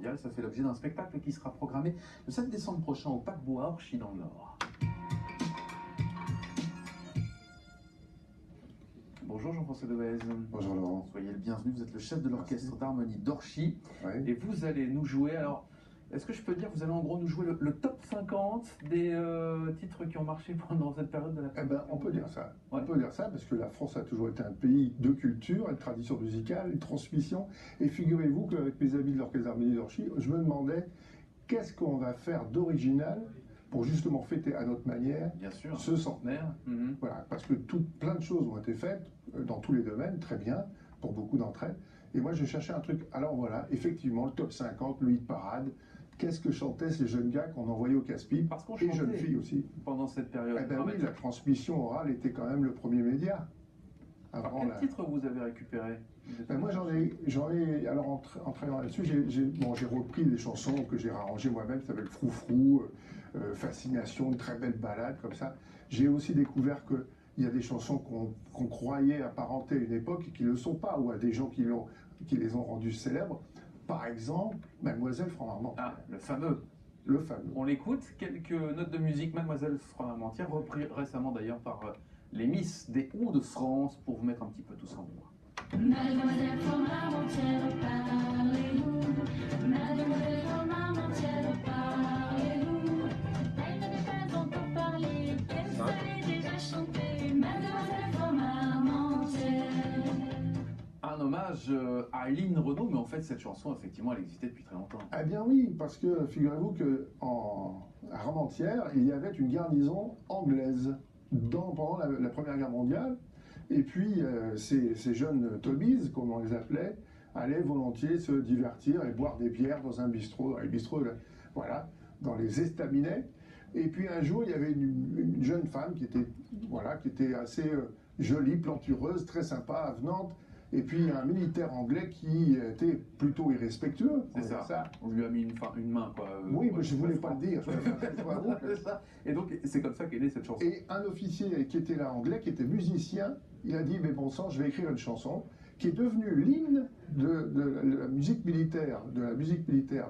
musicale. Ça fait l'objet d'un spectacle qui sera programmé le 7 décembre prochain au Paquebot à Orchy dans le Nord. Bonjour Jean-François Devez. Bonjour Laurent. Soyez le bienvenu, vous êtes le chef de l'orchestre d'harmonie d'Orchy. Oui. Et vous allez nous jouer, alors, est-ce que je peux dire, vous allez en gros nous jouer le top 50 des titres qui ont marché pendant cette période de la Eh ben, on peut dire ça. Ouais. On peut dire ça parce que la France a toujours été un pays de culture, de tradition musicale, de transmission. Et figurez-vous qu'avec mes amis de l'orchestre d'harmonie d'Orchy, je me demandais qu'est-ce qu'on va faire d'original pour justement fêter à notre manière Bien sûr. Ce centenaire. Voilà, parce que plein de choses ont été faites dans tous les domaines, très bien, pour beaucoup d'entre elles. Et moi, je cherchais un truc. Alors voilà, effectivement, le top 50, le hit parade. Qu'est-ce que chantaient ces jeunes gars qu'on envoyait au casse-pipe, et jeunes filles aussi. Pendant cette période. Eh ben oui, la transmission orale était quand même le premier média. Alors, quel titre vous avez récupéré? Ben moi j'en ai, alors en travaillant là-dessus, j'ai repris des chansons que j'ai arrangées moi-même, ça s'appelle Froufrou, Fascination, une très belle balade comme ça. J'ai aussi découvert qu'il y a des chansons qu'on croyait apparentées à une époque et qui ne le sont pas, ou à des gens qui les ont rendues célèbres. Par exemple, Mademoiselle Franc-Armentière. Ah, le fameux. Le fameux. On l'écoute, quelques notes de musique, Mademoiselle Franc-Armentière, repris récemment d'ailleurs par les Miss des Hauts-de-France, pour vous mettre un petit peu tous en mémoire. Mademoiselle Franc-Armentière, parlez-vous. Mademoiselle Franc-Armentière, parlez-vous. Elle n'avait pas encore parlé, qu'elle savait déjà chanter. Mademoiselle Franc-Armentière. Un hommage à Lynn Renaud, mais en fait cette chanson, effectivement, elle existait depuis très longtemps. Eh bien oui, parce que figurez-vous qu'à Armentières, il y avait une garnison anglaise pendant la Première Guerre mondiale. Et puis ces jeunes Tobies, comme on les appelait, allaient volontiers se divertir et boire des bières dans un bistrot, dans les bistrots, voilà, dans les estaminets. Et puis un jour, il y avait une jeune femme qui était assez jolie, plantureuse, très sympa, avenante. Et puis un militaire anglais qui était plutôt irrespectueux. C'est ça. On lui a mis une main, quoi. Oui, mais je ne voulais pas le dire. Et donc, c'est comme ça qu'est née cette chanson. Et un officier qui était là, anglais, qui était musicien, il a dit, mais bon sang, je vais écrire une chanson qui est devenue l'hymne de la musique militaire,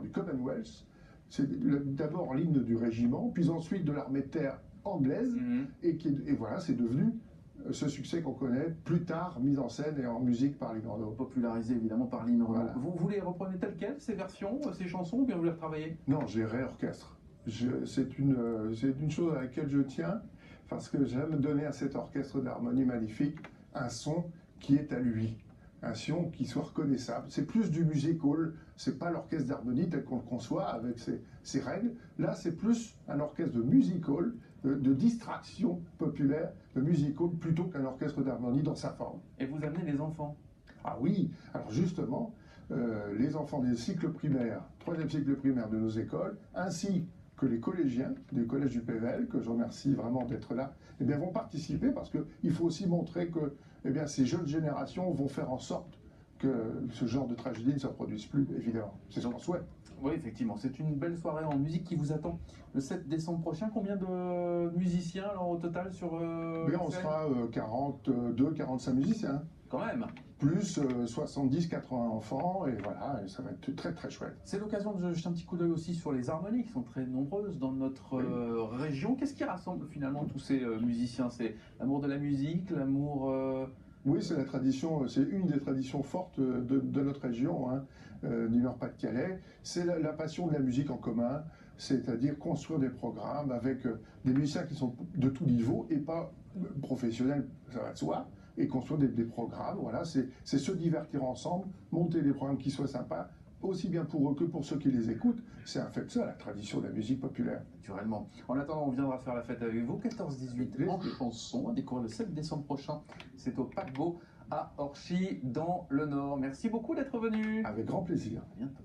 du Commonwealth. C'est d'abord l'hymne du régiment, puis ensuite de l'armée de terre anglaise, et voilà, c'est devenu ce succès qu'on connaît, plus tard mis en scène et en musique par Lynn Renaud. Popularisé évidemment par Lynn Renaud. Voilà. Vous les reprenez telles quelles, ces versions, ces chansons, ou bien vous les retravaillez? Non, j'ai réorchestre. C'est une chose à laquelle je tiens, parce que j'aime donner à cet orchestre d'harmonie magnifique un son qui est à lui, un son qui soit reconnaissable. C'est plus du music hall, c'est pas l'orchestre d'harmonie tel qu'on le conçoit avec ses règles. Là, c'est plus un orchestre de music hall, de distraction populaire, de music hall, plutôt qu'un orchestre d'harmonie dans sa forme. Et vous amenez les enfants? Ah oui, alors justement, les enfants des cycles primaires, 3e cycle primaire de nos écoles, ainsi que les collégiens du collège du PVL, que je remercie vraiment d'être là, eh bien, vont participer parce qu'il faut aussi montrer que eh bien, ces jeunes générations vont faire en sorte que ce genre de tragédie ne se produise plus, évidemment. C'est ce qu'on souhaite. Oui, effectivement. C'est une belle soirée en musique qui vous attend le 7 décembre prochain. Combien de musiciens alors, au total sur on sera 42-45 musiciens. Quand même. Plus 70-80 enfants, et voilà, et ça va être très très chouette. C'est l'occasion de jeter un petit coup d'œil aussi sur les harmonies qui sont très nombreuses dans notre région. Qu'est-ce qui rassemble finalement tous ces musiciens? C'est l'amour de la musique, l'amour... Oui, c'est la tradition, c'est une des traditions fortes de notre région, hein, du Nord-Pas-de-Calais. C'est la passion de la musique en commun, c'est-à-dire construire des programmes avec des musiciens qui sont de tout niveau et pas professionnels, ça va de soi, et construire des programmes. Voilà, c'est se divertir ensemble, monter des programmes qui soient sympas, aussi bien pour eux que pour ceux qui les écoutent. C'est un fait de ça, la tradition de la musique populaire. Naturellement. En attendant, on viendra faire la fête avec vous. 14-18 en chanson, à découvrir le 7 décembre prochain. C'est au Paquebot à Orchy, dans le Nord. Merci beaucoup d'être venu. Avec grand plaisir. À bientôt.